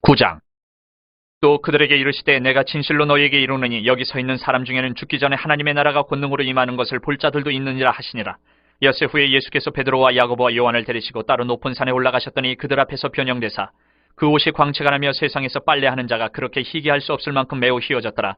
9장. 또 그들에게 이르시되 내가 진실로 너희에게 이르노니 여기 서 있는 사람 중에는 죽기 전에 하나님의 나라가 권능으로 임하는 것을 볼 자들도 있느니라 하시니라. 엿새 후에 예수께서 베드로와 야고보와 요한을 데리시고 따로 높은 산에 올라가셨더니 그들 앞에서 변형되사 그 옷이 광채가 나며 세상에서 빨래하는 자가 그렇게 희귀할 수 없을 만큼 매우 희어졌더라.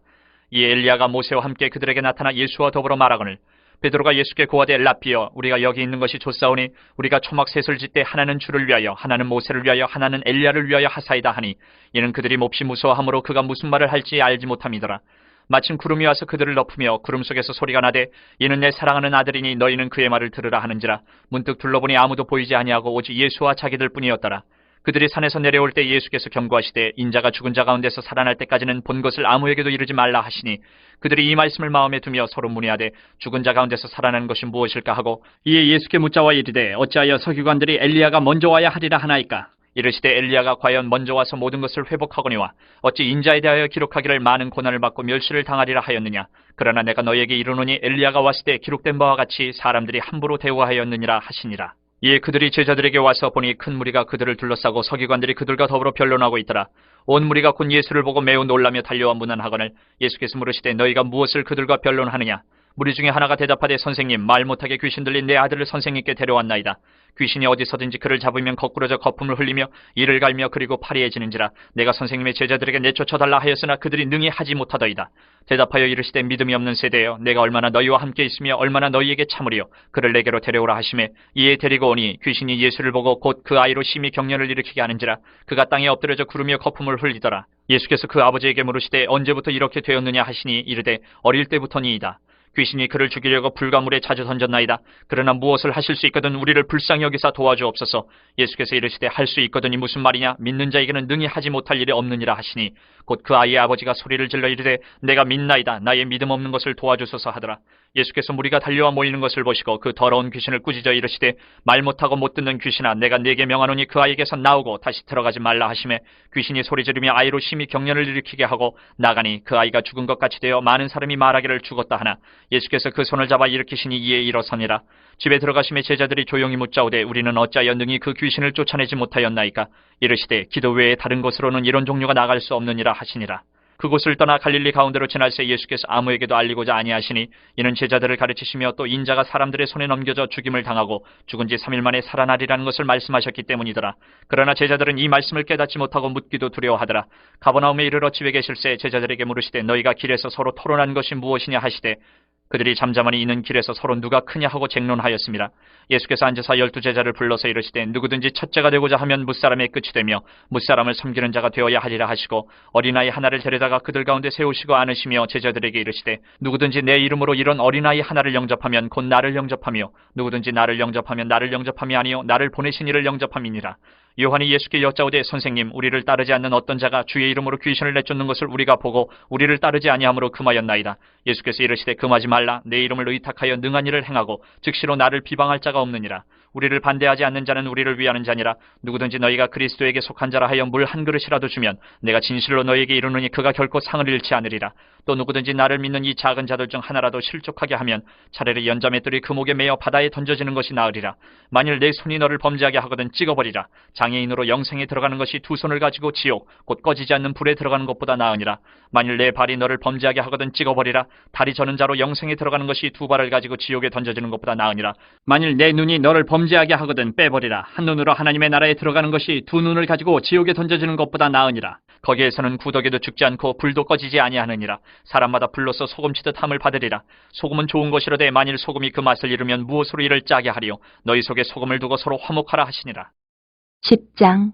이에 엘리야가 모세와 함께 그들에게 나타나 예수와 더불어 말하거늘 베드로가 예수께 고하되 랍비여 우리가 여기 있는 것이 좋사오니 우리가 초막 셋을 짓되 하나는 주를 위하여 하나는 모세를 위하여 하나는 엘리야를 위하여 하사이다 하니 이는 그들이 몹시 무서워하므로 그가 무슨 말을 할지 알지 못함이더라. 마침 구름이 와서 그들을 덮으며 구름 속에서 소리가 나되 이는 내 사랑하는 아들이니 너희는 그의 말을 들으라 하는지라. 문득 둘러보니 아무도 보이지 아니하고 오직 예수와 자기들 뿐이었더라. 그들이 산에서 내려올 때 예수께서 경고하시되 인자가 죽은 자 가운데서 살아날 때까지는 본 것을 아무에게도 이르지 말라 하시니 그들이 이 말씀을 마음에 두며 서로 문의하되 죽은 자 가운데서 살아나는 것이 무엇일까 하고 이에 예수께 묻자와 이르되 어찌하여 서기관들이 엘리야가 먼저 와야 하리라 하나이까. 이르시되 엘리야가 과연 먼저 와서 모든 것을 회복하거니와 어찌 인자에 대하여 기록하기를 많은 고난을 받고 멸시를 당하리라 하였느냐. 그러나 내가 너희에게 이르노니 엘리야가 왔을 때 기록된 바와 같이 사람들이 함부로 대우하였느니라 하시니라. 이에 그들이 제자들에게 와서 보니 큰 무리가 그들을 둘러싸고 서기관들이 그들과 더불어 변론하고 있더라. 온 무리가 곧 예수를 보고 매우 놀라며 달려와 문안하거늘 예수께서 물으시되 너희가 무엇을 그들과 변론하느냐. 무리 중에 하나가 대답하되 선생님 말 못하게 귀신 들린 내 아들을 선생님께 데려왔나이다. 귀신이 어디서든지 그를 잡으면 거꾸러져 거품을 흘리며 이를 갈며 그리고 파리해지는지라. 내가 선생님의 제자들에게 내쫓아달라 하였으나 그들이 능히 하지 못하더이다. 대답하여 이르시되 믿음이 없는 세대여 내가 얼마나 너희와 함께 있으며 얼마나 너희에게 참으리요. 그를 내게로 데려오라 하시매 이에 데리고 오니 귀신이 예수를 보고 곧 그 아이로 심히 경련을 일으키게 하는지라. 그가 땅에 엎드려져 구르며 거품을 흘리더라. 예수께서 그 아버지에게 물으시되 언제부터 이렇게 되었느냐 하시니 이르되 어릴 때부터니이다. 귀신이 그를 죽이려고 불과 물에 자주 던졌나이다. 그러나 무엇을 하실 수 있거든 우리를 불쌍히 여기사 도와주옵소서. 예수께서 이르시되 할 수 있거든이 무슨 말이냐. 믿는 자에게는 능히 하지 못할 일이 없느니라 하시니 곧 그 아이의 아버지가 소리를 질러 이르되 내가 믿나이다. 나의 믿음 없는 것을 도와주소서 하더라. 예수께서 무리가 달려와 모이는 것을 보시고 그 더러운 귀신을 꾸짖어 이르시되 말 못하고 못 듣는 귀신아 내가 네게 명하노니 그 아이에게서 나오고 다시 들어가지 말라 하시매 귀신이 소리 지르며 아이로 심히 경련을 일으키게 하고 나가니 그 아이가 죽은 것 같이 되어 많은 사람이 말하기를 죽었다 하나 예수께서 그 손을 잡아 일으키시니 이에 일어서니라. 집에 들어가심에 제자들이 조용히 묻자오되 우리는 어찌하여 능히 그 귀신을 쫓아내지 못하였나이까. 이르시되 기도 외에 다른 곳으로는 이런 종류가 나갈 수 없느니라 하시니라. 그곳을 떠나 갈릴리 가운데로 지날새 예수께서 아무에게도 알리고자 아니하시니 이는 제자들을 가르치시며 또 인자가 사람들의 손에 넘겨져 죽임을 당하고 죽은 지 3일 만에 살아나리라는 것을 말씀하셨기 때문이더라. 그러나 제자들은 이 말씀을 깨닫지 못하고 묻기도 두려워하더라. 가버나움에 이르러 집에 계실새 제자들에게 물으시되 너희가 길에서 서로 토론한 것이 무엇이냐 하시되 그들이 잠잠하니 이는 길에서 서로 누가 크냐 하고 쟁론하였습니다. 예수께서 앉으사 12제자를 불러서 이르시되 누구든지 첫째가 되고자 하면 무사람의 끝이 되며 무사람을 섬기는 자가 되어야 하리라 하시고 어린아이 하나를 데려다가 그들 가운데 세우시고 안으시며 제자들에게 이르시되 누구든지 내 이름으로 이런 어린아이 하나를 영접하면 곧 나를 영접하며 누구든지 나를 영접하면 나를 영접함이 아니요 나를 보내신 이를 영접함이니라. 요한이 예수께 여짜오되 선생님 우리를 따르지 않는 어떤 자가 주의 이름으로 귀신을 내쫓는 것을 우리가 보고 우리를 따르지 아니함으로 금하였나이다. 예수께서 이르시되 금하지 말라. 내 이름을 의탁하여 능한 일을 행하고 즉시로 나를 비방할 자가 없느니라. 우리를 반대하지 않는 자는 우리를 위하는 자니라. 누구든지 너희가 그리스도에게 속한 자라 하여 물 한 그릇이라도 주면 내가 진실로 너희에게 이르노니 그가 결코 상을 잃지 않으리라. 또 누구든지 나를 믿는 이 작은 자들 중 하나라도 실족하게 하면 차라리 연자맷돌이 그 목에 매어 바다에 던져지는 것이 나으리라. 만일 내 손이 너를 범죄하게 하거든 찍어버리라. 장애인으로 영생에 들어가는 것이 두 손을 가지고 지옥 곧 꺼지지 않는 불에 들어가는 것보다 나으니라. 만일 내 발이 너를 범죄하게 하거든 찍어버리라. 다리 저는 자로 영생에 들어가는 것이 두 발을 가지고 지옥에 던져지는 것보다 나으니라. 만일 내 눈이 너를 범죄하게 하거든 빼버리라. 한 눈으로 하나님의 나라에 들어가는 것이 두 눈을 가지고 지옥에 던져지는 것보다 나으니라. 거기에서는 구더기도 죽지 않고 불도 꺼지지 아니하느니라. 사람마다 불로써 소금치듯 함을 받으리라. 소금은 좋은 것이로되 만일 소금이 그 맛을 잃으면 무엇으로 이를 짜게 하리요. 너희 속에 소금을 두고 서로 화목하라 하시니라. 10장.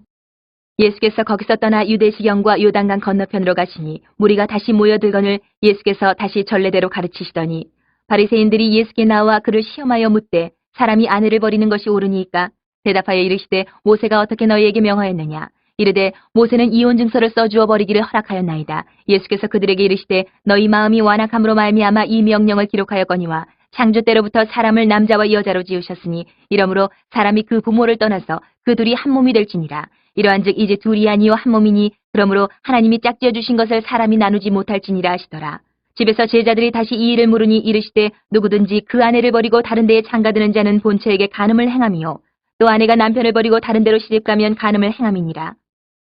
예수께서 거기서 떠나 유대시경과 요단강 건너편으로 가시니 무리가 다시 모여들거늘 예수께서 다시 전례대로 가르치시더니 바리새인들이 예수께 나와 그를 시험하여 묻되 사람이 아내를 버리는 것이 옳으니까. 대답하여 이르시되 모세가 어떻게 너희에게 명하였느냐. 이르되 모세는 이혼 증서를 써주어 버리기를 허락하였나이다. 예수께서 그들에게 이르시되 너희 마음이 완악함으로 말미암아 이 명령을 기록하였거니와 창조 때로부터 사람을 남자와 여자로 지으셨으니 이러므로 사람이 그 부모를 떠나서 그 둘이 한 몸이 될지니라. 이러한즉 이제 둘이 아니요 한 몸이니 그러므로 하나님이 짝지어 주신 것을 사람이 나누지 못할지니라 하시더라. 집에서 제자들이 다시 이 일을 물으니 이르시되 누구든지 그 아내를 버리고 다른 데에 장가드는 자는 본처에게 간음을 행함이요 또 아내가 남편을 버리고 다른 데로 시집가면 간음을 행함이니라.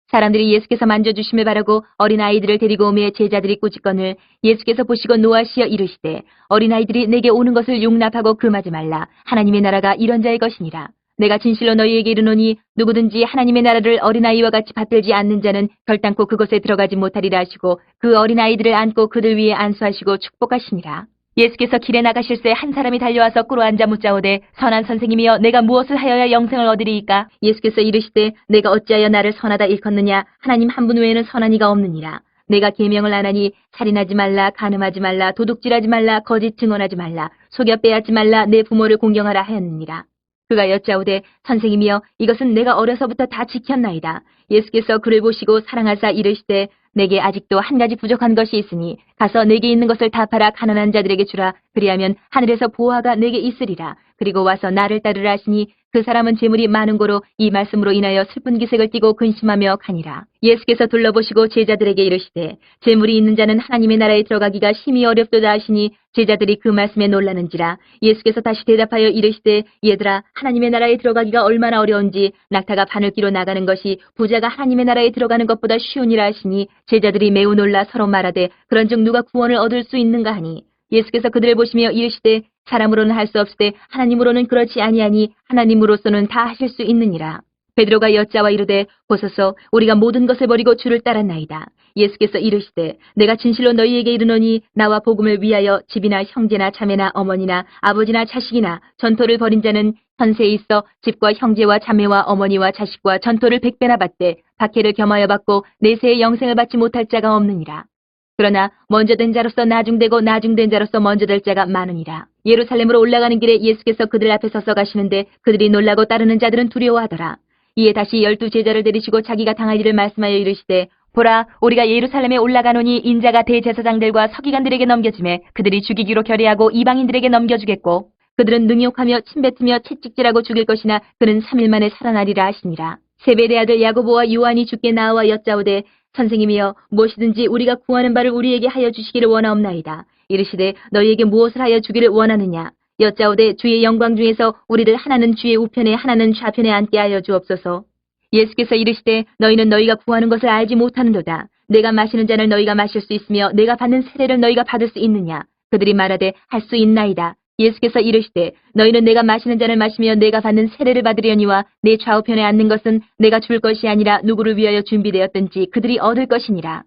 사람들이 예수께서 만져주심을 바라고 어린아이들을 데리고 오매 제자들이 꾸짖거늘 예수께서 보시고 노하시어 이르시되 어린아이들이 내게 오는 것을 용납하고 금하지 말라. 하나님의 나라가 이런 자의 것이니라. 내가 진실로 너희에게 이르노니 누구든지 하나님의 나라를 어린아이와 같이 받들지 않는 자는 결단코 그것에 들어가지 못하리라 하시고 그 어린아이들을 안고 그들 위에 안수하시고 축복하시니라. 예수께서 길에 나가실새 한 사람이 달려와서 꿇어앉아 묻자오되 선한 선생님이여 내가 무엇을 하여야 영생을 얻으리이까? 예수께서 이르시되 내가 어찌하여 나를 선하다 일컫느냐? 하나님 한 분 외에는 선한 이가 없느니라. 내가 계명을 안 하니 살인하지 말라, 간음하지 말라, 도둑질하지 말라, 거짓 증언하지 말라, 속여 빼앗지 말라, 내 부모를 공경하라 하였느니라. 그가 여짜오되 선생님이여 이것은 내가 어려서부터 다 지켰나이다. 예수께서 그를 보시고 사랑하사 이르시되 내게 아직도 한 가지 부족한 것이 있으니 가서 내게 있는 것을 다 팔아 가난한 자들에게 주라. 그리하면 하늘에서 보화가 내게 있으리라. 그리고 와서 나를 따르라 하시니 그 사람은 재물이 많은 고로 이 말씀으로 인하여 슬픈 기색을 띠고 근심하며 가니라. 예수께서 둘러보시고 제자들에게 이르시되 재물이 있는 자는 하나님의 나라에 들어가기가 심히 어렵도다 하시니 제자들이 그 말씀에 놀라는지라. 예수께서 다시 대답하여 이르시되 얘들아 하나님의 나라에 들어가기가 얼마나 어려운지 낙타가 바늘기로 나가는 것이 부자가 하나님의 나라에 들어가는 것보다 쉬우니라 하시니 제자들이 매우 놀라 서로 말하되 그런즉 누가 구원을 얻을 수 있는가 하니 예수께서 그들을 보시며 이르시되 사람으로는 할 수 없으되 하나님으로는 그렇지 아니하니 하나님으로서는 다 하실 수 있느니라. 베드로가 여짜와 이르되 보소서 우리가 모든 것을 버리고 주를 따랐나이다. 예수께서 이르시되 내가 진실로 너희에게 이르노니 나와 복음을 위하여 집이나 형제나 자매나 어머니나 아버지나 자식이나 전토를 벌인 자는 현세에 있어 집과 형제와 자매와 어머니와 자식과 전토를 100배나 받되 박해를 겸하여 받고 내세의 영생을 받지 못할 자가 없느니라. 그러나 먼저 된 자로서 나중되고 나중된 자로서 먼저 될 자가 많으니라. 예루살렘으로 올라가는 길에 예수께서 그들 앞에 서서 가시는데 그들이 놀라고 따르는 자들은 두려워하더라. 이에 다시 12 제자를 데리시고 자기가 당할 일을 말씀하여 이르시되 보라 우리가 예루살렘에 올라가노니 인자가 대제사장들과 서기관들에게 넘겨지매 그들이 죽이기로 결의하고 이방인들에게 넘겨주겠고 그들은 능욕하며 침뱉으며 채찍질하고 죽일 것이나 그는 3일 만에 살아나리라 하시니라. 세베대 아들 야고보와 요한이 주께 나와 여짜오되 선생님이여 무엇이든지 우리가 구하는 바를 우리에게 하여 주시기를 원하옵나이다. 이르시되 너희에게 무엇을 하여 주기를 원하느냐. 여짜오되 주의 영광 중에서 우리를 하나는 주의 우편에 하나는 좌편에 앉게 하여 주옵소서. 예수께서 이르시되 너희는 너희가 구하는 것을 알지 못하는도다. 내가 마시는 잔을 너희가 마실 수 있으며 내가 받는 세례를 너희가 받을 수 있느냐. 그들이 말하되 할 수 있나이다. 예수께서 이르시되 너희는 내가 마시는 잔을 마시며 내가 받는 세례를 받으려니와 내 좌우편에 앉는 것은 내가 줄 것이 아니라 누구를 위하여 준비되었든지 그들이 얻을 것이니라.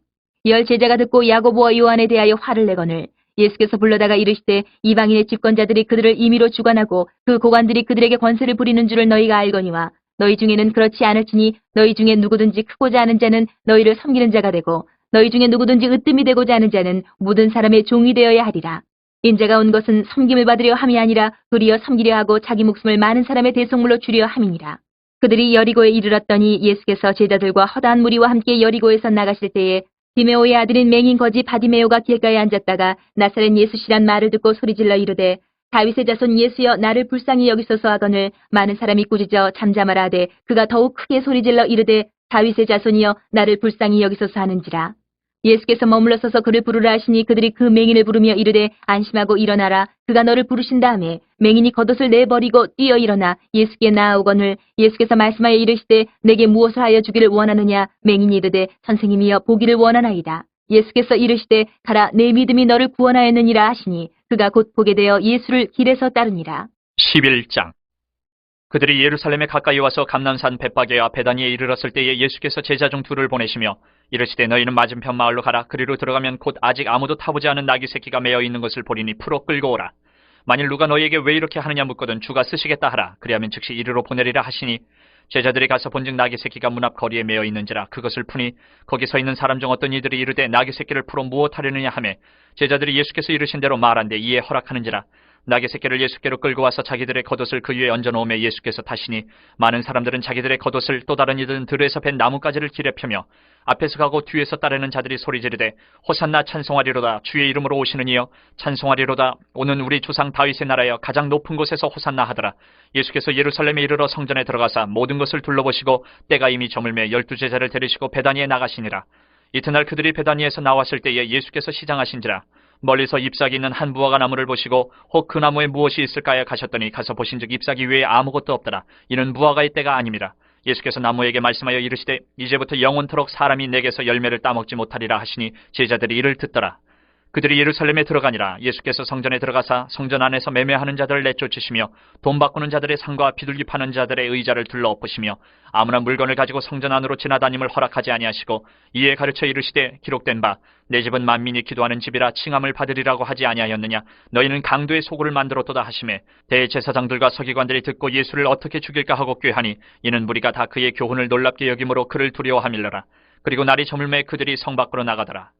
10 제자가 듣고 야고보와 요한에 대하여 화를 내거늘 예수께서 불러다가 이르시되 이방인의 집권자들이 그들을 임의로 주관하고 그 고관들이 그들에게 권세를 부리는 줄을 너희가 알거니와 너희 중에는 그렇지 않을지니 너희 중에 누구든지 크고자 하는 자는 너희를 섬기는 자가 되고 너희 중에 누구든지 으뜸이 되고자 하는 자는 모든 사람의 종이 되어야 하리라. 인자가 온 것은 섬김을 받으려 함이 아니라 도리어 섬기려 하고 자기 목숨을 많은 사람의 대속물로 주려 함이니라. 그들이 여리고에 이르렀더니 예수께서 제자들과 허다한 무리와 함께 여리고에서 나가실 때에 디메오의 아들인 맹인 거지 바디메오가 길가에 앉았다가 나사렛 예수시란 말을 듣고 소리질러 이르되 다윗의 자손 예수여 나를 불쌍히 여기소서 하거늘 많은 사람이 꾸짖어 잠잠하라 하되 그가 더욱 크게 소리질러 이르되 다윗의 자손이여 나를 불쌍히 여기소서 하는지라. 예수께서 머물러 서서 그를 부르라 하시니 그들이 그 맹인을 부르며 이르되 안심하고 일어나라. 그가 너를 부르신 다음에 맹인이 겉옷을 내버리고 뛰어 일어나 예수께 나아오거늘 예수께서 말씀하여 이르시되 내게 무엇을 하여 주기를 원하느냐. 맹인이 이르되 선생님이여 보기를 원하나이다. 예수께서 이르시되 가라 내 믿음이 너를 구원하였느니라 하시니 그가 곧 보게 되어 예수를 길에서 따르니라. 11장 그들이 예루살렘에 가까이 와서 감람산 벳바게와 베다니에 이르렀을 때에 예수께서 제자 중 둘을 보내시며 이르시되 너희는 맞은편 마을로 가라. 그리로 들어가면 곧 아직 아무도 타보지 않은 나귀 새끼가 매어 있는 것을 보리니 풀어 끌고 오라. 만일 누가 너희에게 왜 이렇게 하느냐 묻거든 주가 쓰시겠다 하라. 그리하면 즉시 이리로 보내리라 하시니 제자들이 가서 본즉 나귀 새끼가 문 앞 거리에 매어 있는지라. 그것을 푸니 거기 서 있는 사람 중 어떤 이들이 이르되 나귀 새끼를 풀어 무엇하려느냐 하매 제자들이 예수께서 이르신 대로 말한데 이에 허락하는지라. 나귀 새끼를 예수께로 끌고 와서 자기들의 겉옷을 그 위에 얹어놓으며 예수께서 타시니 많은 사람들은 자기들의 겉옷을 또 다른 이들은 들에서 벤 나뭇가지를 길에 펴며 앞에서 가고 뒤에서 따르는 자들이 소리 지르되 호산나 찬송하리로다. 주의 이름으로 오시는 이여 찬송하리로다. 오는 우리 조상 다윗의 나라여 가장 높은 곳에서 호산나 하더라. 예수께서 예루살렘에 이르러 성전에 들어가사 모든 것을 둘러보시고 때가 이미 저물매 12 제자를 데리시고 베다니에 나가시니라. 이튿날 그들이 베다니에서 나왔을 때에 예수께서 시장하신지라. 멀리서 잎사귀 있는 한 무화과 나무를 보시고 혹 그 나무에 무엇이 있을까에 가셨더니 가서 보신즉 잎사귀 외에 아무것도 없더라. 이는 무화과의 때가 아닙니다. 예수께서 나무에게 말씀하여 이르시되 이제부터 영원토록 사람이 내게서 열매를 따먹지 못하리라 하시니 제자들이 이를 듣더라. 그들이 예루살렘에 들어가니라. 예수께서 성전에 들어가사 성전 안에서 매매하는 자들을 내쫓으시며 돈 바꾸는 자들의 상과 비둘기 파는 자들의 의자를 둘러엎으시며 아무나 물건을 가지고 성전 안으로 지나다님을 허락하지 아니하시고 이에 가르쳐 이르시되 기록된 바 내 집은 만민이 기도하는 집이라 칭함을 받으리라고 하지 아니하였느냐. 너희는 강도의 소굴을 만들었도다 하시매 대제사장들과 서기관들이 듣고 예수를 어떻게 죽일까 하고 꾀하니 이는 무리가 다 그의 교훈을 놀랍게 여김으로 그를 두려워함일러라. 그리고 날이 저물매 그들이 성 밖으로 나가더라.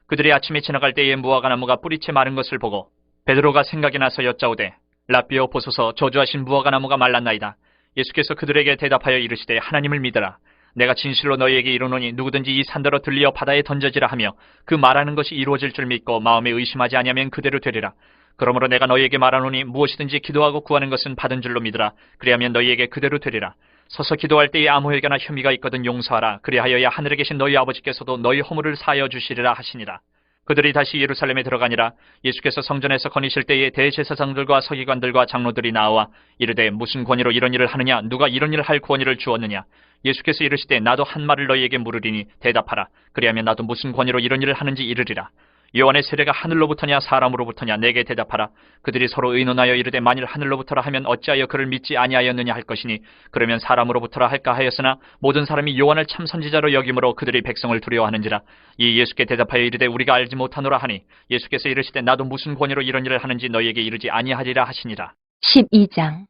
그들이 아침에 지나갈 때에 무화과나무가 뿌리채 마른 것을 보고 베드로가 생각이 나서 여짜오되 라삐여 보소서 저주하신 무화과나무가 말랐나이다. 예수께서 그들에게 대답하여 이르시되 하나님을 믿으라. 내가 진실로 너희에게 이르노니 누구든지 이 산더러 들리어 바다에 던져지라 하며 그 말하는 것이 이루어질 줄 믿고 마음에 의심하지 아니하면 그대로 되리라. 그러므로 내가 너희에게 말하노니 무엇이든지 기도하고 구하는 것은 받은 줄로 믿으라. 그리하면 너희에게 그대로 되리라. 서서 기도할 때에 아무에게나 혐의가 있거든 용서하라. 그리하여야 하늘에 계신 너희 아버지께서도 너희 허물을 사하여 주시리라 하시니라. 그들이 다시 예루살렘에 들어가니라. 예수께서 성전에서 거니실 때에 대제사장들과 서기관들과 장로들이 나와 이르되 무슨 권위로 이런 일을 하느냐. 누가 이런 일을 할 권위를 주었느냐. 예수께서 이르시되 나도 한 말을 너희에게 물으리니 대답하라. 그리하면 나도 무슨 권위로 이런 일을 하는지 이르리라. 요한의 세례가 하늘로부터냐 사람으로부터냐 내게 대답하라. 그들이 서로 의논하여 이르되 만일 하늘로부터라 하면 어찌하여 그를 믿지 아니하였느냐 할 것이니 그러면 사람으로부터라 할까 하였으나 모든 사람이 요한을 참 선지자로 여김으로 그들이 백성을 두려워하는지라. 이 예수께 대답하여 이르되 우리가 알지 못하노라 하니 예수께서 이르시되 나도 무슨 권위로 이런 일을 하는지 너희에게 이르지 아니하리라 하시니라. 12장.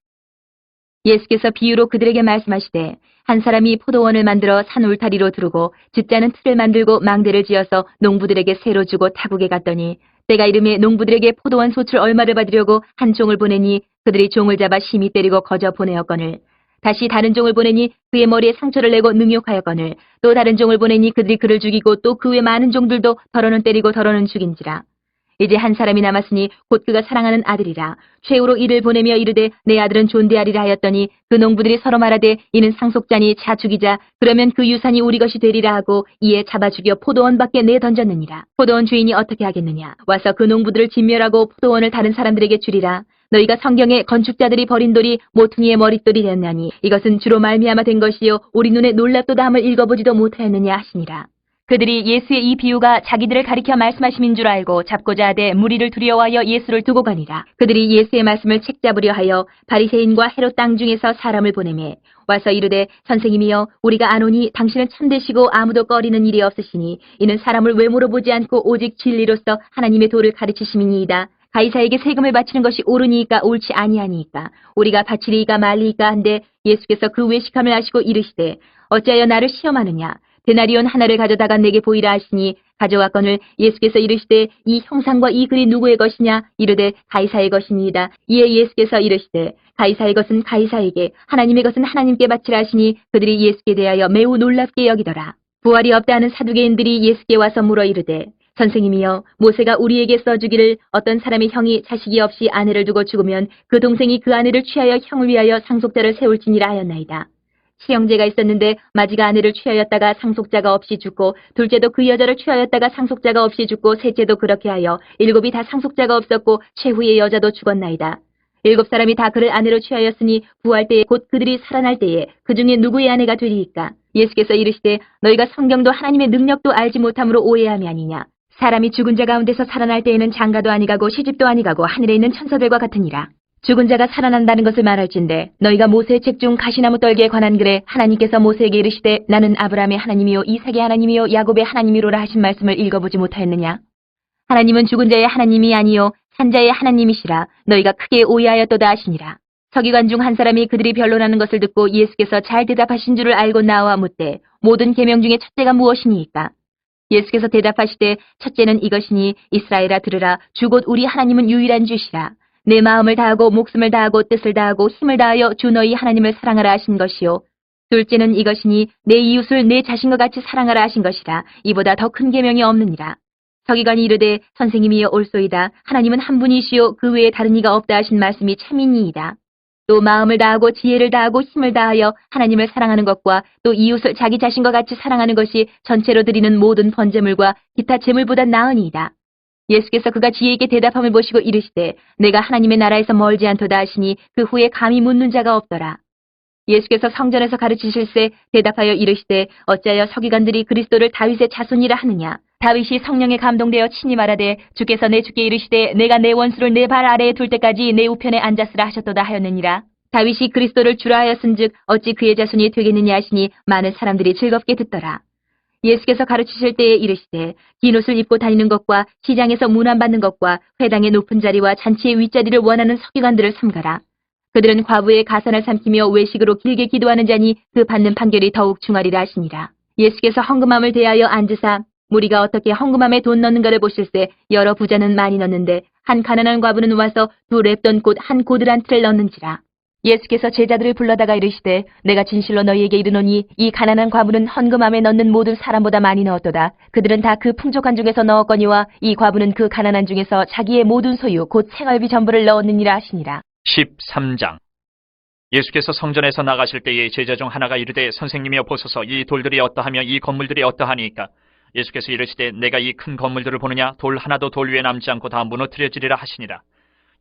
예수께서 비유로 그들에게 말씀하시되 한 사람이 포도원을 만들어 산 울타리로 두르고 쥗자는 틀을 만들고 망대를 지어서 농부들에게 새로 주고 타국에 갔더니 때가 이름에 농부들에게 포도원 소출 얼마를 받으려고 한 종을 보내니 그들이 종을 잡아 심히 때리고 거저 보내었거늘 다시 다른 종을 보내니 그의 머리에 상처를 내고 능욕하였거늘 또 다른 종을 보내니 그들이 그를 죽이고 또 그 외 많은 종들도 더러는 때리고 더러는 죽인지라. 이제 한 사람이 남았으니 곧 그가 사랑하는 아들이라. 최후로 이를 보내며 이르되 내 아들은 존대하리라 하였더니 그 농부들이 서로 말하되 이는 상속자니 자 죽이자. 그러면 그 유산이 우리 것이 되리라 하고 이에 잡아 죽여 포도원 밖에 내던졌느니라. 포도원 주인이 어떻게 하겠느냐. 와서 그 농부들을 진멸하고 포도원을 다른 사람들에게 주리라. 너희가 성경에 건축자들이 버린 돌이 모퉁이의 머릿돌이 되었나니 이것은 주로 말미암아 된 것이요 우리 눈에 놀랍도다 함을 읽어보지도 못하였느냐 하시니라. 그들이 예수의 이 비유가 자기들을 가리켜 말씀하심인 줄 알고 잡고자 하되 무리를 두려워하여 예수를 두고 가니라. 그들이 예수의 말씀을 책잡으려 하여 바리새인과 헤롯 땅 중에서 사람을 보내매 와서 이르되 선생님이여 우리가 아노니 당신은 참되시고 아무도 꺼리는 일이 없으시니 이는 사람을 외모로 보지 않고 오직 진리로서 하나님의 도를 가르치심이니이다. 가이사에게 세금을 바치는 것이 옳으니까 옳지 아니하니까 우리가 바치리이까 말리이까 한데 예수께서 그 외식함을 아시고 이르시되 어찌하여 나를 시험하느냐. 데나리온 하나를 가져다가 내게 보이라 하시니 가져왔거늘 예수께서 이르시되 이 형상과 이 글이 누구의 것이냐. 이르되 가이사의 것이니이다. 이에 예수께서 이르시되 가이사의 것은 가이사에게 하나님의 것은 하나님께 바치라 하시니 그들이 예수께 대하여 매우 놀랍게 여기더라. 부활이 없다 하는 사두개인들이 예수께 와서 물어 이르되 선생님이여 모세가 우리에게 써주기를 어떤 사람의 형이 자식이 없이 아내를 두고 죽으면 그 동생이 그 아내를 취하여 형을 위하여 상속자를 세울지니라 하였나이다. 시형제가 있었는데 마지가 아내를 취하였다가 상속자가 없이 죽고 둘째도 그 여자를 취하였다가 상속자가 없이 죽고 셋째도 그렇게 하여 일곱이 다 상속자가 없었고 최후의 여자도 죽었나이다. 일곱 사람이 다 그를 아내로 취하였으니 부활 때에 곧 그들이 살아날 때에 그 중에 누구의 아내가 되리이까. 예수께서 이르시되 너희가 성경도 하나님의 능력도 알지 못함으로 오해함이 아니냐. 사람이 죽은 자 가운데서 살아날 때에는 장가도 아니가고 시집도 아니가고 하늘에 있는 천사들과 같으니라. 죽은 자가 살아난다는 것을 말할진대 너희가 모세의 책 중 가시나무 떨기에 관한 글에 하나님께서 모세에게 이르시되 나는 아브라함의 하나님이요 이삭의 하나님이요 야곱의 하나님이로라 하신 말씀을 읽어보지 못하였느냐. 하나님은 죽은 자의 하나님이 아니요 산자의 하나님이시라. 너희가 크게 오해하였도다 하시니라. 서기관 중 한 사람이 그들이 변론하는 것을 듣고 예수께서 잘 대답하신 줄을 알고 나와 묻되 모든 계명 중에 첫째가 무엇이니이까. 예수께서 대답하시되 첫째는 이것이니 이스라엘아 들으라. 주 곧 우리 하나님은 유일한 주시라. 내 마음을 다하고 목숨을 다하고 뜻을 다하고 힘을 다하여 주 너희 하나님을 사랑하라 하신 것이요. 둘째는 이것이니 내 이웃을 내 자신과 같이 사랑하라 하신 것이라. 이보다 더 큰 계명이 없느니라. 서기관이 이르되 선생님이여 옳소이다. 하나님은 한 분이시요 그 외에 다른 이가 없다 하신 말씀이 참이니이다. 또 마음을 다하고 지혜를 다하고 힘을 다하여 하나님을 사랑하는 것과 또 이웃을 자기 자신과 같이 사랑하는 것이 전체로 드리는 모든 번제물과 기타 제물보다 나으니이다. 예수께서 그가 지혜있게 대답함을 보시고 이르시되 내가 하나님의 나라에서 멀지 않도다 하시니 그 후에 감히 묻는 자가 없더라. 예수께서 성전에서 가르치실세 대답하여 이르시되 어찌하여 서기관들이 그리스도를 다윗의 자손이라 하느냐. 다윗이 성령에 감동되어 친히 말하되 주께서 내 주께 이르시되 내가 내 원수를 내 발 아래에 둘 때까지 내 우편에 앉았으라 하셨도다 하였느니라. 다윗이 그리스도를 주라 하였은즉 어찌 그의 자손이 되겠느냐 하시니 많은 사람들이 즐겁게 듣더라. 예수께서 가르치실 때에 이르시되 긴 옷을 입고 다니는 것과 시장에서 문안받는 것과 회당의 높은 자리와 잔치의 윗자리를 원하는 서기관들을 삼가라. 그들은 과부의 가산을 삼키며 외식으로 길게 기도하는 자니 그 받는 판결이 더욱 중하리라 하시니라. 예수께서 헌금함을 대하여 앉으사 무리가 어떻게 헌금함에 돈 넣는가를 보실세 여러 부자는 많이 넣는데 한 가난한 과부는 와서 두 렙돈 곧 한 고들 한 틀을 넣는지라. 예수께서 제자들을 불러다가 이르시되 내가 진실로 너희에게 이르노니 이 가난한 과부는 헌금함에 넣는 모든 사람보다 많이 넣었도다. 그들은 다 그 풍족한 중에서 넣었거니와 이 과부는 그 가난한 중에서 자기의 모든 소유 곧 생활비 전부를 넣었느니라 하시니라. 13장. 예수께서 성전에서 나가실 때에 제자 중 하나가 이르되 선생님이여 보소서 이 돌들이 어떠하며 이 건물들이 어떠하니까. 예수께서 이르시되 내가 이 큰 건물들을 보느냐 돌 하나도 돌 위에 남지 않고 다 무너뜨려지리라 하시니라.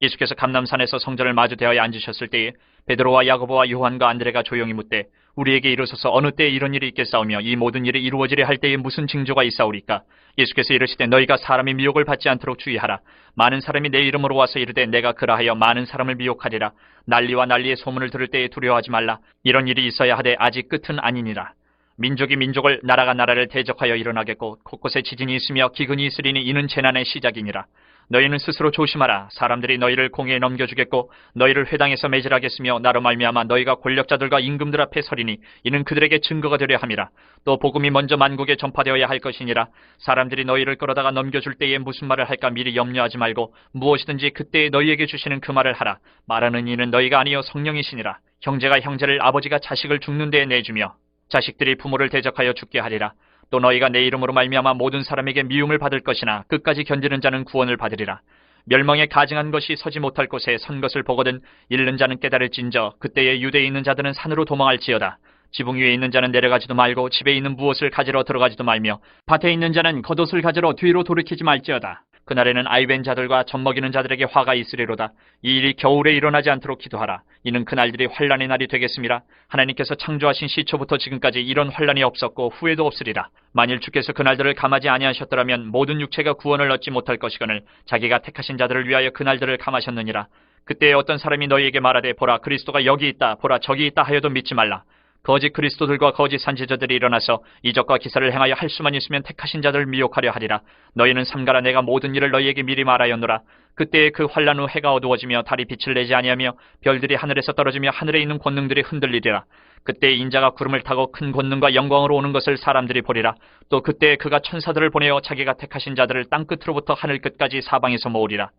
예수께서 감람산에서 성전을 마주 대하여 앉으셨을 때에 베드로와 야고보와 요한과 안드레가 조용히 묻되 우리에게 이르소서 어느 때에 이런 일이 있겠사오며 이 모든 일이 이루어지려 할 때에 무슨 징조가 있사오리까. 예수께서 이르시되 너희가 사람의 미혹을 받지 않도록 주의하라. 많은 사람이 내 이름으로 와서 이르되 내가 그라하여 많은 사람을 미혹하리라. 난리와 난리의 소문을 들을 때에 두려워하지 말라. 이런 일이 있어야 하되 아직 끝은 아니니라. 민족이 민족을 나라가 나라를 대적하여 일어나겠고 곳곳에 지진이 있으며 기근이 있으리니 이는 재난의 시작이니라. 너희는 스스로 조심하라. 사람들이 너희를 공회에 넘겨주겠고 너희를 회당에서 매질하겠으며 나로 말미암아 너희가 권력자들과 임금들 앞에 서리니 이는 그들에게 증거가 되려 함이라. 또 복음이 먼저 만국에 전파되어야 할 것이니라. 사람들이 너희를 끌어다가 넘겨줄 때에 무슨 말을 할까 미리 염려하지 말고 무엇이든지 그때에 너희에게 주시는 그 말을 하라. 말하는 이는 너희가 아니요 성령이시니라. 형제가 형제를 아버지가 자식을 죽는 데에 내주며 자식들이 부모를 대적하여 죽게 하리라. 또 너희가 내 이름으로 말미암아 모든 사람에게 미움을 받을 것이나 끝까지 견디는 자는 구원을 받으리라. 멸망에 가증한 것이 서지 못할 곳에 선 것을 보거든 잃는 자는 깨달을진저 그때에 유대에 있는 자들은 산으로 도망할지어다. 지붕 위에 있는 자는 내려가지도 말고 집에 있는 무엇을 가지러 들어가지도 말며 밭에 있는 자는 겉옷을 가지러 뒤로 돌이키지 말지어다. 그날에는 아이벤 자들과 젖먹이는 자들에게 화가 있으리로다. 이 일이 겨울에 일어나지 않도록 기도하라. 이는 그날들이 환란의 날이 되겠음이라. 하나님께서 창조하신 시초부터 지금까지 이런 환란이 없었고 후에도 없으리라. 만일 주께서 그날들을 감하지 아니하셨더라면 모든 육체가 구원을 얻지 못할 것이거늘 자기가 택하신 자들을 위하여 그날들을 감하셨느니라. 그때에 어떤 사람이 너희에게 말하되 보라 그리스도가 여기 있다 보라 저기 있다 하여도 믿지 말라. 거짓 그리스도들과 거짓 선지자들이 일어나서 이적과 기사를 행하여 할 수만 있으면 택하신 자들을 미혹하려 하리라. 너희는 삼가라. 내가 모든 일을 너희에게 미리 말하였노라. 그때에 그 환란 후 해가 어두워지며 달이 빛을 내지 아니하며 별들이 하늘에서 떨어지며 하늘에 있는 권능들이 흔들리리라. 그때 인자가 구름을 타고 큰 권능과 영광으로 오는 것을 사람들이 보리라. 또 그때에 그가 천사들을 보내어 자기가 택하신 자들을 땅끝으로부터 하늘 끝까지 사방에서 모으리라.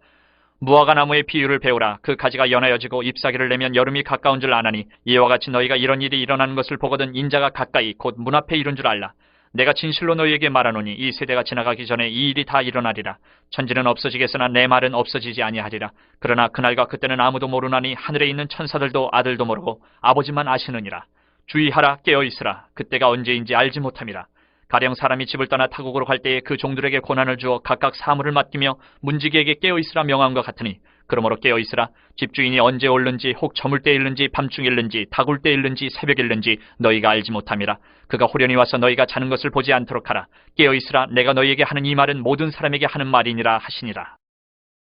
무화과 나무의 비유를 배우라. 그 가지가 연하여지고 잎사귀를 내면 여름이 가까운 줄 아나니 이와 같이 너희가 이런 일이 일어나는 것을 보거든 인자가 가까이 곧 문 앞에 이른 줄 알라. 내가 진실로 너희에게 말하노니 이 세대가 지나가기 전에 이 일이 다 일어나리라. 천지는 없어지겠으나 내 말은 없어지지 아니하리라. 그러나 그날과 그때는 아무도 모르나니 하늘에 있는 천사들도 아들도 모르고 아버지만 아시느니라. 주의하라. 깨어있으라. 그때가 언제인지 알지 못함이라. 가령 사람이 집을 떠나 타국으로 갈 때에 그 종들에게 고난을 주어 각각 사물을 맡기며 문지기에게 깨어있으라 명함과 같으니 그러므로 깨어있으라. 집주인이 언제 올는지 혹 저물 때 일는지 밤중 일는지 다굴 때 일는지 새벽 일는지 너희가 알지 못함이라. 그가 호련히 와서 너희가 자는 것을 보지 않도록 하라. 깨어있으라. 내가 너희에게 하는 이 말은 모든 사람에게 하는 말이니라 하시니라.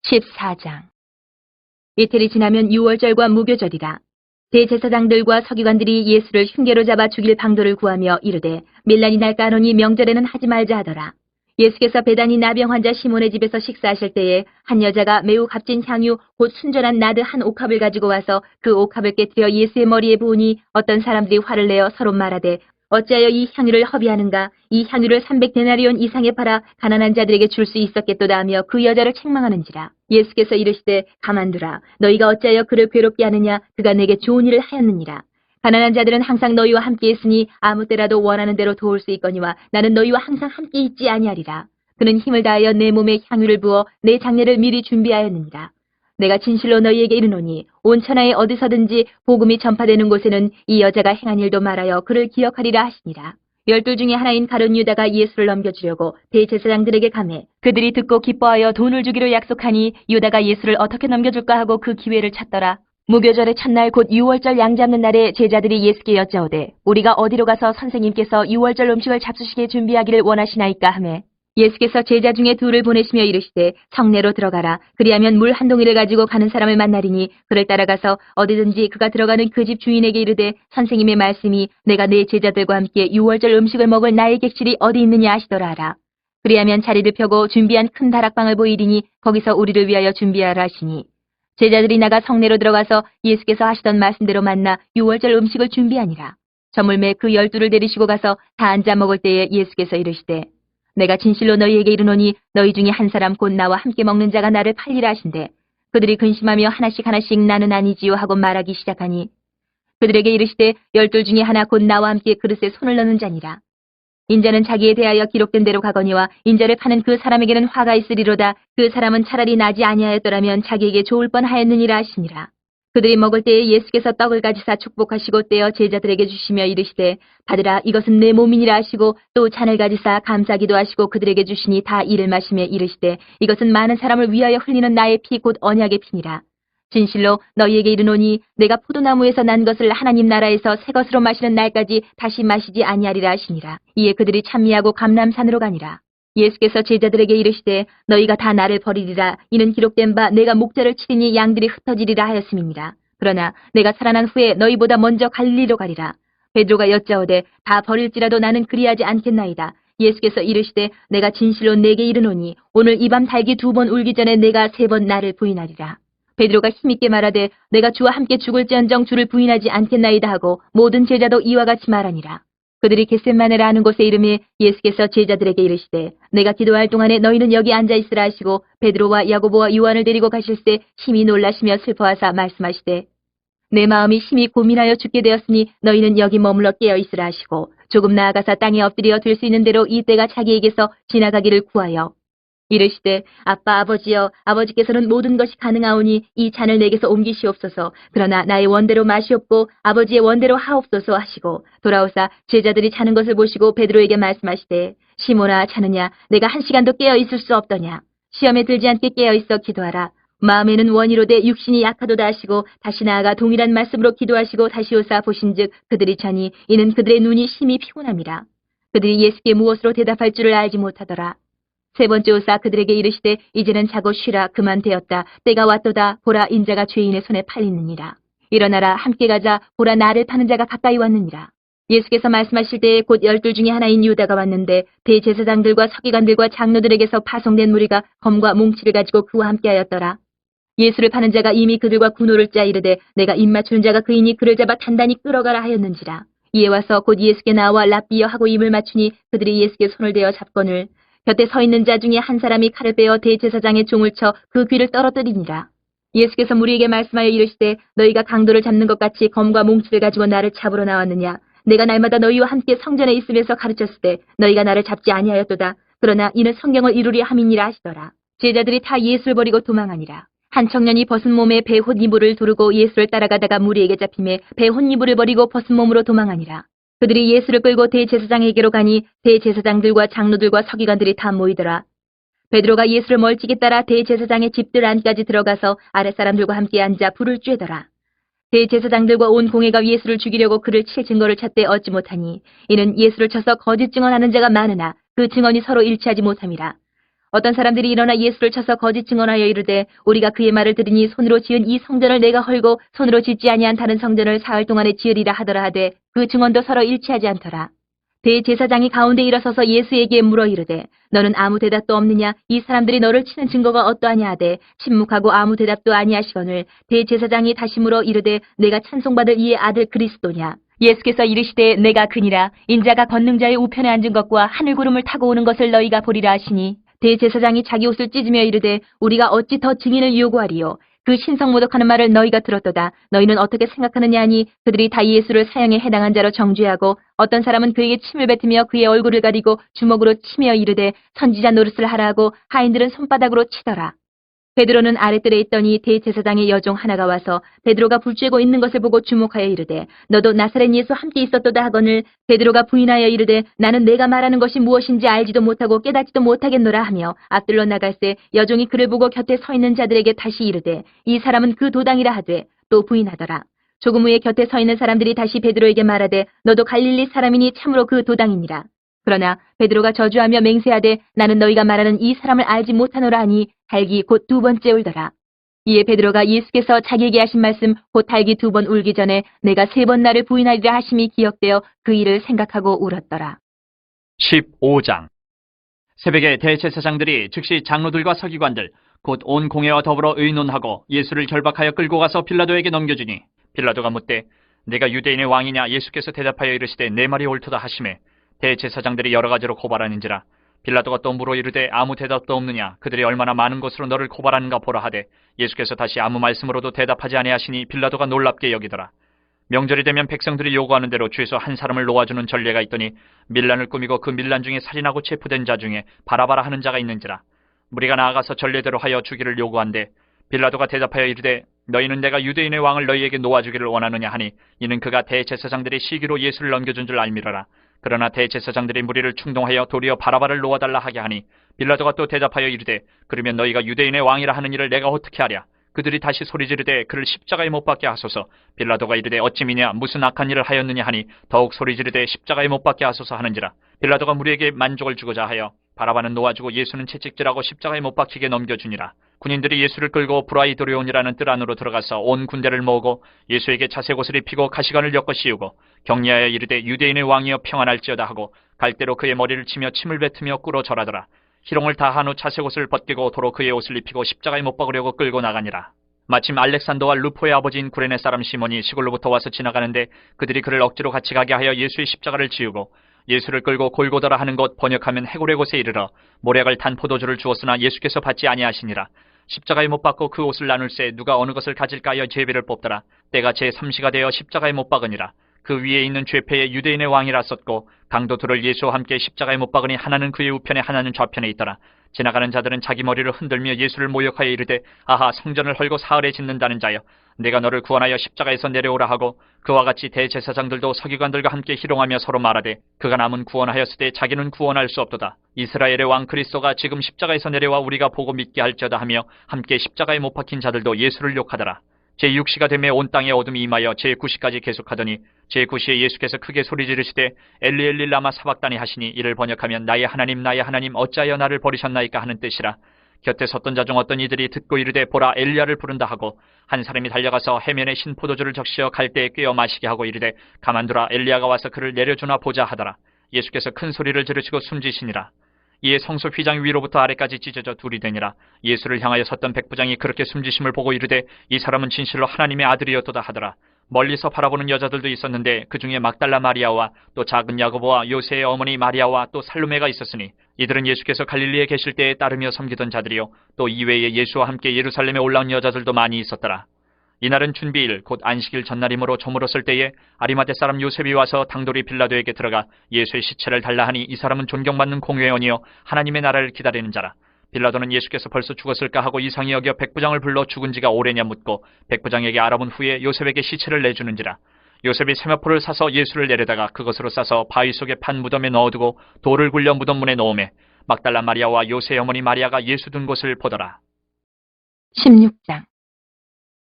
14장. 이틀이 지나면 유월절과 무교절이라. 대제사장들과 서기관들이 예수를 흉계로 잡아 죽일 방도를 구하며 이르되 밀란이 날까 하노니 명절에는 하지 말자 하더라. 예수께서 베다니 나병 환자 시몬의 집에서 식사하실 때에 한 여자가 매우 값진 향유 곧 순전한 나드 한 옥합을 가지고 와서 그 옥합을 깨뜨려 예수의 머리에 부으니 어떤 사람들이 화를 내어 서로 말하되 어찌하여 이 향유를 허비하는가. 이 향유를 300데나리온 이상에 팔아 가난한 자들에게 줄 수 있었겠도다 하며 그 여자를 책망하는지라. 예수께서 이르시되 가만두라. 너희가 어찌하여 그를 괴롭게 하느냐. 그가 내게 좋은 일을 하였느니라. 가난한 자들은 항상 너희와 함께 있으니 아무 때라도 원하는 대로 도울 수 있거니와 나는 너희와 항상 함께 있지 아니하리라. 그는 힘을 다하여 내 몸에 향유를 부어 내 장례를 미리 준비하였느니라. 내가 진실로 너희에게 이르노니 온 천하에 어디서든지 복음이 전파되는 곳에는 이 여자가 행한 일도 말하여 그를 기억하리라 하시니라. 12 중에 하나인 가룟 유다가 예수를 넘겨주려고 대제사장들에게 가매 그들이 듣고 기뻐하여 돈을 주기로 약속하니 유다가 예수를 어떻게 넘겨줄까 하고 그 기회를 찾더라. 무교절의 첫날 곧 유월절 양 잡는 날에 제자들이 예수께 여짜오되 우리가 어디로 가서 선생님께서 유월절 음식을 잡수시게 준비하기를 원하시나이까 하매 예수께서 제자 중에 둘을 보내시며 이르시되 성내로 들어가라. 그리하면 물 한 동이를 가지고 가는 사람을 만나리니 그를 따라가서 어디든지 그가 들어가는 그 집 주인에게 이르되 선생님의 말씀이 내가 내 제자들과 함께 유월절 음식을 먹을 나의 객실이 어디 있느냐 하시더라 하라. 그리하면 자리를 펴고 준비한 큰 다락방을 보이리니 거기서 우리를 위하여 준비하라 하시니 제자들이 나가 성내로 들어가서 예수께서 하시던 말씀대로 만나 유월절 음식을 준비하니라. 저물매 그 12를 데리시고 가서 다 앉아 먹을 때에 예수께서 이르시되 내가 진실로 너희에게 이르노니 너희 중에 한 사람 곧 나와 함께 먹는 자가 나를 팔리라 하신대 그들이 근심하며 하나씩 나는 아니지요 하고 말하기 시작하니 그들에게 이르시되 12 중에 하나 곧 나와 함께 그릇에 손을 넣는 자니라. 인자는 자기에 대하여 기록된 대로 가거니와 인자를 파는 그 사람에게는 화가 있으리로다. 그 사람은 차라리 나지 아니하였더라면 자기에게 좋을 뻔하였느니라 하시니라. 그들이 먹을 때에 예수께서 떡을 가지사 축복하시고 떼어 제자들에게 주시며 이르시되 받으라 이것은 내 몸이니라 하시고 또 잔을 가지사 감사기도 하시고 그들에게 주시니 다 이를 마시며 이르시되 이것은 많은 사람을 위하여 흘리는 나의 피 곧 언약의 피니라. 진실로 너희에게 이르노니 내가 포도나무에서 난 것을 하나님 나라에서 새 것으로 마시는 날까지 다시 마시지 아니하리라 하시니라. 이에 그들이 찬미하고 감람산으로 가니라. 예수께서 제자들에게 이르시되 너희가 다 나를 버리리라. 이는 기록된 바 내가 목자를 치리니 양들이 흩어지리라 하였음이니라. 그러나 내가 살아난 후에 너희보다 먼저 갈릴리로 가리라. 베드로가 여짜오되 다 버릴지라도 나는 그리하지 않겠나이다. 예수께서 이르시되 내가 진실로 내게 이르노니 오늘 이 밤 닭이 2번 울기 전에 내가 3번 나를 부인하리라. 베드로가 힘있게 말하되 내가 주와 함께 죽을지언정 주를 부인하지 않겠나이다 하고 모든 제자도 이와 같이 말하니라. 그들이 겟셋마네라 하는 곳에 이르매 예수께서 제자들에게 이르시되 내가 기도할 동안에 너희는 여기 앉아 있으라 하시고 베드로와 야고보와 요한을 데리고 가실새 심히 놀라시며 슬퍼하사 말씀하시되 내 마음이 심히 고민하여 죽게 되었으니 너희는 여기 머물러 깨어 있으라 하시고 조금 나아가사 땅에 엎드려 들 수 있는 대로 이 때가 자기에게서 지나가기를 구하여 이르시되 아빠 아버지여 아버지께서는 모든 것이 가능하오니 이 잔을 내게서 옮기시옵소서. 그러나 나의 원대로 마시옵고 아버지의 원대로 하옵소서 하시고 돌아오사 제자들이 자는 것을 보시고 베드로에게 말씀하시되 시몬아 자느냐 내가 1시간도 깨어 있을 수 없더냐. 시험에 들지 않게 깨어 있어 기도하라. 마음에는 원이로되 육신이 약하도다 하시고 다시 나아가 동일한 말씀으로 기도하시고 다시 오사 보신즉 그들이 자니 이는 그들의 눈이 심히 피곤함이라. 그들이 예수께 무엇으로 대답할 줄을 알지 못하더라. 세 번째 오사 그들에게 이르시되 이제는 자고 쉬라. 그만 되었다. 때가 왔도다. 보라 인자가 죄인의 손에 팔리느니라. 일어나라 함께 가자. 보라 나를 파는 자가 가까이 왔느니라. 예수께서 말씀하실 때에 곧 12 중에 하나인 유다가 왔는데 대제사장들과 서기관들과 장로들에게서 파송된 무리가 검과 뭉치를 가지고 그와 함께하였더라. 예수를 파는 자가 이미 그들과 군호를 짜 이르되 내가 입맞추는 자가 그이니 그를 잡아 단단히 끌어가라 하였는지라. 이에 와서 곧 예수께 나와 랍비여 하고 입을 맞추니 그들이 예수께 손을 대어 잡거늘 곁에 서 있는 자 중에 한 사람이 칼을 빼어 대제사장의 종을 쳐 그 귀를 떨어뜨리니라. 예수께서 무리에게 말씀하여 이르시되 너희가 강도를 잡는 것 같이 검과 몽치를 가지고 나를 잡으러 나왔느냐. 내가 날마다 너희와 함께 성전에 있으면서 가르쳤을 때 너희가 나를 잡지 아니하였도다. 그러나 이는 성경을 이루려 함이니라 하시더라. 제자들이 다 예수를 버리고 도망하니라. 한 청년이 벗은 몸에 배 홑이불을 두르고 예수를 따라가다가 무리에게 잡힘에 배 홑이불을 버리고 벗은 몸으로 도망하니라. 그들이 예수를 끌고 대제사장에게로 가니 대제사장들과 장로들과 서기관들이 다 모이더라. 베드로가 예수를 멀찍이 따라 대제사장의 집들 안까지 들어가서 아랫사람들과 함께 앉아 불을 쬐더라. 대제사장들과 온 공회가 예수를 죽이려고 그를 칠 증거를 찾되 얻지 못하니 이는 예수를 쳐서 거짓 증언하는 자가 많으나 그 증언이 서로 일치하지 못함이라. 어떤 사람들이 일어나 예수를 쳐서 거짓 증언하여 이르되 우리가 그의 말을 들으니 손으로 지은 이 성전을 내가 헐고 손으로 짓지 아니한 다른 성전을 사흘 동안에 지으리라 하더라 하되 그 증언도 서로 일치하지 않더라. 대제사장이 가운데 일어서서 예수에게 물어 이르되 너는 아무 대답도 없느냐. 이 사람들이 너를 치는 증거가 어떠하냐 하되 침묵하고 아무 대답도 아니하시거늘 대제사장이 다시 물어 이르되 내가 찬송받을 이의 아들 그리스도냐. 예수께서 이르시되 내가 그니라. 인자가 권능자의 우편에 앉은 것과 하늘구름을 타고 오는 것을 너희가 보리라 하시니 대제사장이 자기 옷을 찢으며 이르되 우리가 어찌 더 증인을 요구하리요. 그 신성모독하는 말을 너희가 들었도다. 너희는 어떻게 생각하느냐 하니 그들이 다 예수를 사형에 해당한 자로 정죄하고 어떤 사람은 그에게 침을 뱉으며 그의 얼굴을 가리고 주먹으로 치며 이르되 선지자 노릇을 하라 하고 하인들은 손바닥으로 치더라. 베드로는 아랫뜰에 있더니 대제사장의 여종 하나가 와서 베드로가 불 쬐고 있는 것을 보고 주목하여 이르되 너도 나사렛 예수 함께 있었도다 하거늘 베드로가 부인하여 이르되 나는 내가 말하는 것이 무엇인지 알지도 못하고 깨닫지도 못하겠노라 하며 앞들러 나갈새 여종이 그를 보고 곁에 서 있는 자들에게 다시 이르되 이 사람은 그 도당이라 하되 또 부인하더라. 조금 후에 곁에 서 있는 사람들이 다시 베드로에게 말하되 너도 갈릴리 사람이니 참으로 그 도당이니라. 그러나 베드로가 저주하며 맹세하되 나는 너희가 말하는 이 사람을 알지 못하노라 하니 달기 곧 두 번째 울더라. 이에 베드로가 예수께서 자기에게 하신 말씀 곧 달기 두 번 울기 전에 내가 세 번 나를 부인하리라 하심이 기억되어 그 일을 생각하고 울었더라. 15장. 새벽에 대제사장들이 즉시 장로들과 서기관들 곧 온 공회와 더불어 의논하고 예수를 결박하여 끌고 가서 빌라도에게 넘겨주니 빌라도가 묻되 네가 유대인의 왕이냐? 예수께서 대답하여 이르시되 내 말이 옳도다 하시매 대제사장들이 여러 가지로 고발하는지라. 빌라도가 또 물어 이르되 아무 대답도 없느냐? 그들이 얼마나 많은 것으로 너를 고발하는가 보라 하되 예수께서 다시 아무 말씀으로도 대답하지 아니하시니 빌라도가 놀랍게 여기더라. 명절이 되면 백성들이 요구하는 대로 죄수 한 사람을 놓아주는 전례가 있더니 밀란을 꾸미고 그 밀란 중에 살인하고 체포된 자 중에 바라바라 하는 자가 있는지라. 무리가 나아가서 전례대로 하여 주기를 요구한데 빌라도가 대답하여 이르되 너희는 내가 유대인의 왕을 너희에게 놓아주기를 원하느냐 하니 이는 그가 대제사장들이 시기로 예수를 넘겨준 줄 알미러라. 그러나 대제사장들이 무리를 충동하여 도리어 바라바를 놓아달라 하게 하니 빌라도가 또 대답하여 이르되 그러면 너희가 유대인의 왕이라 하는 일을 내가 어떻게 하랴? 그들이 다시 소리 지르되 그를 십자가에 못 박게 하소서. 빌라도가 이르되 어찌미냐 무슨 악한 일을 하였느냐 하니 더욱 소리 지르되 십자가에 못 박게 하소서 하는지라. 빌라도가 무리에게 만족을 주고자 하여 바라바는 놓아주고 예수는 채찍질하고 십자가에 못 박히게 넘겨주니라. 군인들이 예수를 끌고 브라이도리온이라는 뜰 안으로 들어가서 온 군대를 모으고 예수에게 자색옷을 입히고 가시관을 엮어 씌우고 격려하여 이르되 유대인의 왕이여 평안할지어다 하고 갈대로 그의 머리를 치며 침을 뱉으며 꿇어 절하더라. 희롱을 다한 후 자색옷을 벗기고 도로 그의 옷을 입히고 십자가에 못 박으려고 끌고 나가니라. 마침 알렉산더와 루포의 아버지인 구레네 사람 시몬이 시골로부터 와서 지나가는데 그들이 그를 억지로 같이 가게 하여 예수의 십자가를 지우고 예수를 끌고 골고다라 하는 곳 번역하면 해골의 곳에 이르러 모략을 탄 포도주를 주었으나 예수께서 받지 아니하시니라. 십자가에 못 박고 그 옷을 나눌새 누가 어느 것을 가질까 하여 제비를 뽑더라. 때가 제3시가 되어 십자가에 못 박으니라. 그 위에 있는 죄패에 유대인의 왕이라 썼고 강도 둘을 예수와 함께 십자가에 못 박으니 하나는 그의 우편에 하나는 좌편에 있더라. 지나가는 자들은 자기 머리를 흔들며 예수를 모욕하여 이르되 아하 성전을 헐고 사흘에 짓는다는 자여 내가 너를 구원하여 십자가에서 내려오라 하고 그와 같이 대제사장들도 서기관들과 함께 희롱하며 서로 말하되 그가 남은 구원하였으되 자기는 구원할 수 없도다. 이스라엘의 왕 그리스도가 지금 십자가에서 내려와 우리가 보고 믿게 할지어다 하며 함께 십자가에 못 박힌 자들도 예수를 욕하더라. 제6시가 되매 온 땅에 어둠이 임하여 제9시까지 계속하더니 제9시에 예수께서 크게 소리 지르시되 엘리 엘리 라마 사박다니 하시니 이를 번역하면 나의 하나님 어찌하여 나를 버리셨나이까 하는 뜻이라. 곁에 섰던 자 중 어떤 이들이 듣고 이르되 보라 엘리야를 부른다 하고 한 사람이 달려가서 해면에 신 포도주를 적시어 갈대에 꿰어 마시게 하고 이르되 가만두라 엘리야가 와서 그를 내려주나 보자 하더라. 예수께서 큰 소리를 지르시고 숨지시니라. 이에 성소 휘장 위로부터 아래까지 찢어져 둘이 되니라. 예수를 향하여 섰던 백부장이 그렇게 숨지심을 보고 이르되 이 사람은 진실로 하나님의 아들이었도다 하더라. 멀리서 바라보는 여자들도 있었는데 그 중에 막달라 마리아와 또 작은 야고보와 요새의 어머니 마리아와 또 살로메가 있었으니 이들은 예수께서 갈릴리에 계실 때에 따르며 섬기던 자들이요 또 이외에 예수와 함께 예루살렘에 올라온 여자들도 많이 있었더라. 이날은 준비일 곧 안식일 전날이므로 저물었을 때에 아리마대 사람 요셉이 와서 당돌이 빌라도에게 들어가 예수의 시체를 달라 하니 이 사람은 존경받는 공회원이요 하나님의 나라를 기다리는 자라. 빌라도는 예수께서 벌써 죽었을까 하고 이상히 여겨 백부장을 불러 죽은 지가 오래냐 묻고 백부장에게 알아본 후에 요셉에게 시체를 내주는지라. 요셉이 세마포를 사서 예수를 내려다가 그것으로 싸서 바위 속에 판 무덤에 넣어두고 돌을 굴려 무덤 문에 놓음에 막달라 마리아와 요새의 어머니 마리아가 예수 둔 곳을 보더라. 16장.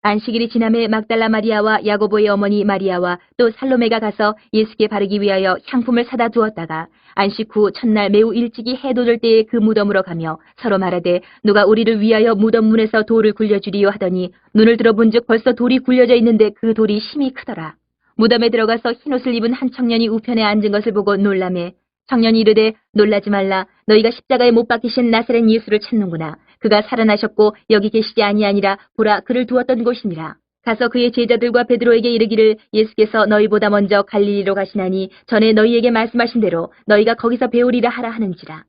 안식일이 지남에 막달라 마리아와 야고보의 어머니 마리아와 또 살로메가 가서 예수께 바르기 위하여 향품을 사다 두었다가 안식 후 첫날 매우 일찍이 해 돋을 때에 그 무덤으로 가며 서로 말하되 누가 우리를 위하여 무덤 문에서 돌을 굴려주리요 하더니 눈을 들어본즉 벌써 돌이 굴려져 있는데 그 돌이 힘이 크더라. 무덤에 들어가서 흰옷을 입은 한 청년이 우편에 앉은 것을 보고 놀라매 청년이 이르되 놀라지 말라. 너희가 십자가에 못 박히신 나사렛 예수를 찾는구나. 그가 살아나셨고 여기 계시지 아니하니라. 보라 그를 두었던 곳이니라. 가서 그의 제자들과 베드로에게 이르기를 예수께서 너희보다 먼저 갈릴리로 가시나니 전에 너희에게 말씀하신 대로 너희가 거기서 배우리라 하라 하는지라.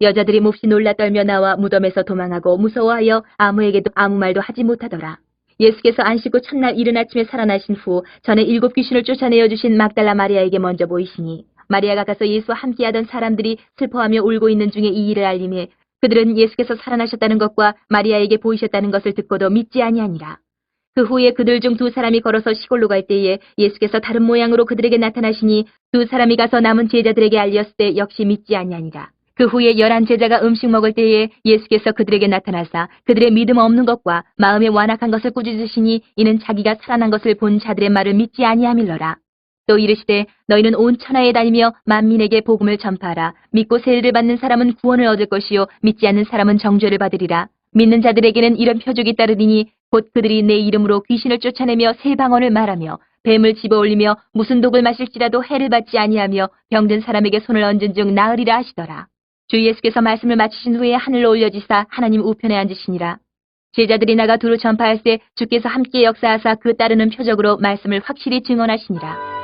여자들이 몹시 놀라 떨며 나와 무덤에서 도망하고 무서워하여 아무에게도 아무 말도 하지 못하더라. 예수께서 안식 후 첫날 이른 아침에 살아나신 후 전에 7 귀신을 쫓아내어 주신 막달라 마리아에게 먼저 보이시니 마리아가 가서 예수와 함께하던 사람들이 슬퍼하며 울고 있는 중에 이 일을 알림해 그들은 예수께서 살아나셨다는 것과 마리아에게 보이셨다는 것을 듣고도 믿지 아니하니라. 그 후에 그들 중 2 사람이 걸어서 시골로 갈 때에 예수께서 다른 모양으로 그들에게 나타나시니 2 사람이 가서 남은 제자들에게 알렸을 때 역시 믿지 아니하니라. 그 후에 11 제자가 음식 먹을 때에 예수께서 그들에게 나타나사 그들의 믿음 없는 것과 마음에 완악한 것을 꾸짖으시니 이는 자기가 살아난 것을 본 자들의 말을 믿지 아니함일러라. 또 이르시되 너희는 온 천하에 다니며 만민에게 복음을 전파하라. 믿고 세례를 받는 사람은 구원을 얻을 것이요 믿지 않는 사람은 정죄를 받으리라. 믿는 자들에게는 이런 표적이 따르리니 곧 그들이 내 이름으로 귀신을 쫓아내며 새 방언을 말하며 뱀을 집어올리며 무슨 독을 마실지라도 해를 받지 아니하며 병든 사람에게 손을 얹은 즉 나으리라 하시더라. 주 예수께서 말씀을 마치신 후에 하늘로 올려지사 하나님 우편에 앉으시니라. 제자들이 나가 두루 전파할 때 주께서 함께 역사하사 그 따르는 표적으로 말씀을 확실히 증언하시니라.